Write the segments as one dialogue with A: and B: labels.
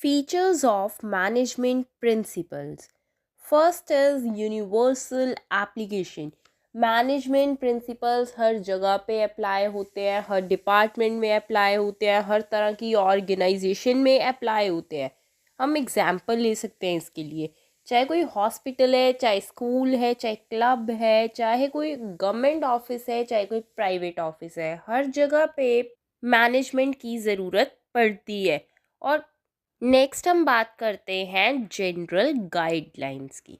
A: Features of management principles. First is universal application. Management principles हर जगह पे apply होते हैं, हर डिपार्टमेंट में अप्लाई होते हैं, हर तरह की ऑर्गेनाइजेशन में अप्लाई होते हैं. हम एग्जाम्पल ले सकते हैं इसके लिए. चाहे कोई हॉस्पिटल है, चाहे स्कूल है, चाहे क्लब है, चाहे कोई गवर्नमेंट ऑफिस है, चाहे कोई प्राइवेट ऑफिस है, हर जगह पे मैनेजमेंट की ज़रूरत पड़ती है. और नेक्स्ट हम बात करते हैं जनरल गाइडलाइंस की.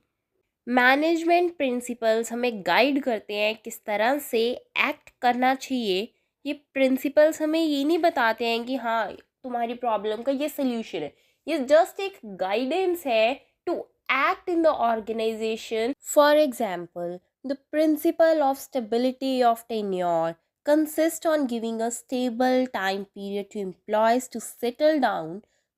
A: मैनेजमेंट प्रिंसिपल्स हमें गाइड करते हैं किस तरह से एक्ट करना चाहिए. ये प्रिंसिपल्स हमें ये नहीं बताते हैं कि हाँ तुम्हारी प्रॉब्लम का ये सोल्यूशन है. ये जस्ट एक गाइडेंस है to act in the organisation. For example, the principle of stability of tenure consist on giving a stable time period to employees to settle down.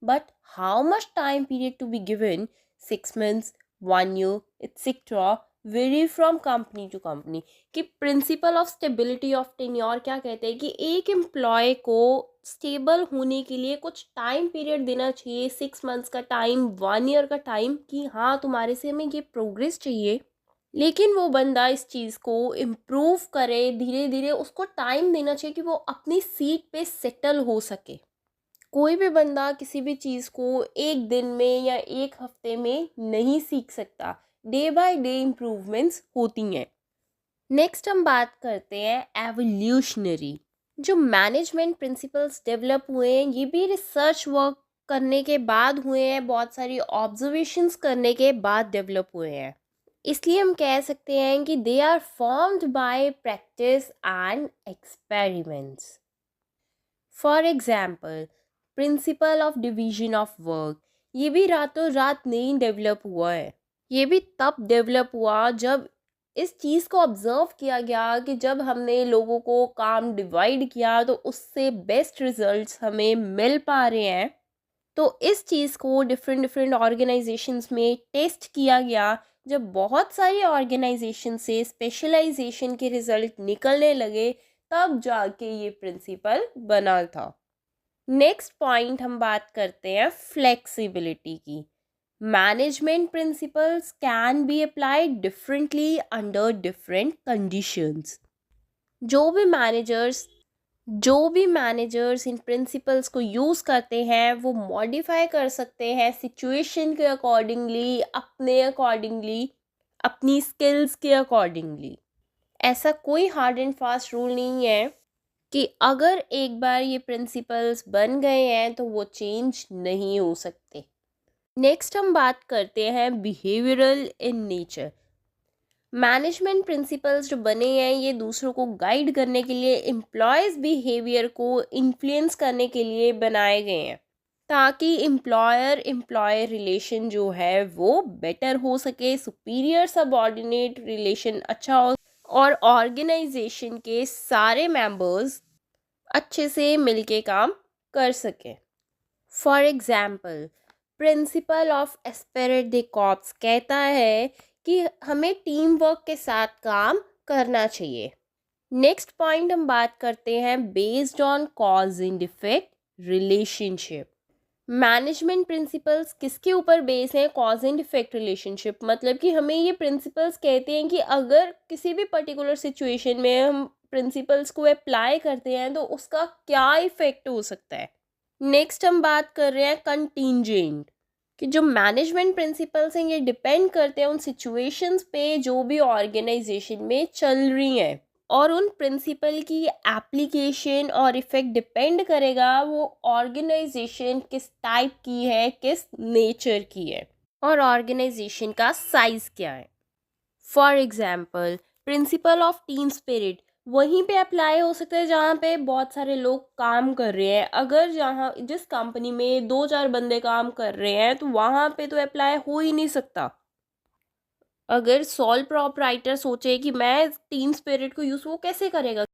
A: But how much time period to be given? 6 months, 1 year, etc. vary from company to company. कि principal of stability of tenure क्या कहते हैं कि एक employ को stable होने के लिए कुछ टाइम पीरियड देना चाहिए. 6 मंथ्स का टाइम, 1 ईयर का टाइम, कि हाँ तुम्हारे से हमें ये प्रोग्रेस चाहिए, लेकिन वो बंदा इस चीज़ को इम्प्रूव करे. धीरे धीरे उसको टाइम देना चाहिए कि वो अपनी सीट पे सेटल हो सके. कोई भी बंदा किसी भी चीज़ को एक दिन में या एक हफ्ते में नहीं सीख सकता. डे बाय डे इम्प्रूवमेंट्स होती हैं. नेक्स्ट हम बात करते हैं एवोल्यूशनरी. जो मैनेजमेंट प्रिंसिपल्स डेवलप हुए हैं ये भी रिसर्च वर्क करने के बाद हुए हैं, बहुत सारी ऑब्जर्वेशंस करने के बाद डेवलप हुए हैं. इसलिए हम कह सकते हैं कि they are formed by practice and experiments. For example, principle of division of work. ये भी रातों रात नहीं डेवलप हुआ है. ये भी तब डेवलप हुआ जब इस चीज़ को ऑब्ज़र्व किया गया कि जब हमने लोगों को काम डिवाइड किया तो उससे बेस्ट रिजल्ट्स हमें मिल पा रहे हैं. तो इस चीज़ को डिफरेंट डिफरेंट ऑर्गेनाइजेशंस में टेस्ट किया गया. जब बहुत सारी ऑर्गेनाइजेशन से स्पेशलाइजेशन के रिजल्ट निकलने लगे तब जाके ये प्रिंसिपल बना था. नेक्स्ट पॉइंट हम बात करते हैं फ्लेक्सिबिलिटी की. Management principles can be applied differently under different conditions. जो भी मैनेजर्स इन प्रिंसिपल्स को यूज़ करते हैं वो मॉडिफाई कर सकते हैं सिचुएशन के अकॉर्डिंगली, अपने अकॉर्डिंगली, अपनी स्किल्स के अकॉर्डिंगली. ऐसा कोई हार्ड एंड फास्ट रूल नहीं है कि अगर एक बार ये प्रिंसिपल्स बन गए हैं तो वो चेंज नहीं हो सकते. नेक्स्ट हम बात करते हैं behavioural in nature. Management principles जो बने हैं ये दूसरों को गाइड करने के लिए, एम्प्लॉयज़ बिहेवियर को इन्फ्लुएंस करने के लिए बनाए गए हैं ताकि एम्प्लॉयर एम्प्लॉय रिलेशन जो है वो बेटर हो सके, सुपीरियर सबऑर्डिनेट रिलेशन अच्छा हो और ऑर्गेनाइजेशन के सारे मेंबर्स अच्छे से मिलके काम कर सकें. For example, principle of esprit de corps कहता है कि हमें टीम वर्क के साथ काम करना चाहिए. नेक्स्ट पॉइंट हम बात करते हैं based on cause and effect relationship. Management principles किसके ऊपर बेस हैं? Cause and effect relationship. मतलब कि हमें ये प्रिंसिपल्स कहते हैं कि अगर किसी भी पर्टिकुलर सिचुएशन में हम प्रिंसिपल्स को अप्लाई करते हैं तो उसका क्या इफेक्ट हो सकता है. नेक्स्ट हम बात कर रहे हैं कंटीजेंट, कि जो मैनेजमेंट प्रिंसिपल्स हैं ये डिपेंड करते हैं उन सिचुएशंस पे जो भी ऑर्गेनाइजेशन में चल रही हैं, और उन प्रिंसिपल की एप्लीकेशन और इफ़ेक्ट डिपेंड करेगा वो ऑर्गेनाइजेशन किस टाइप की है, किस नेचर की है, और ऑर्गेनाइजेशन का साइज़ क्या है. For example, principle of team spirit वहीं पे अप्लाई हो सकता है जहाँ पे बहुत सारे लोग काम कर रहे हैं. अगर जहाँ जिस कंपनी में 2-4 बंदे काम कर रहे हैं तो वहाँ पे तो अप्लाई हो ही नहीं सकता. अगर सोल प्रॉपराइटर सोचे कि मैं टीम स्पिरिट को यूज़, वो कैसे करेगा?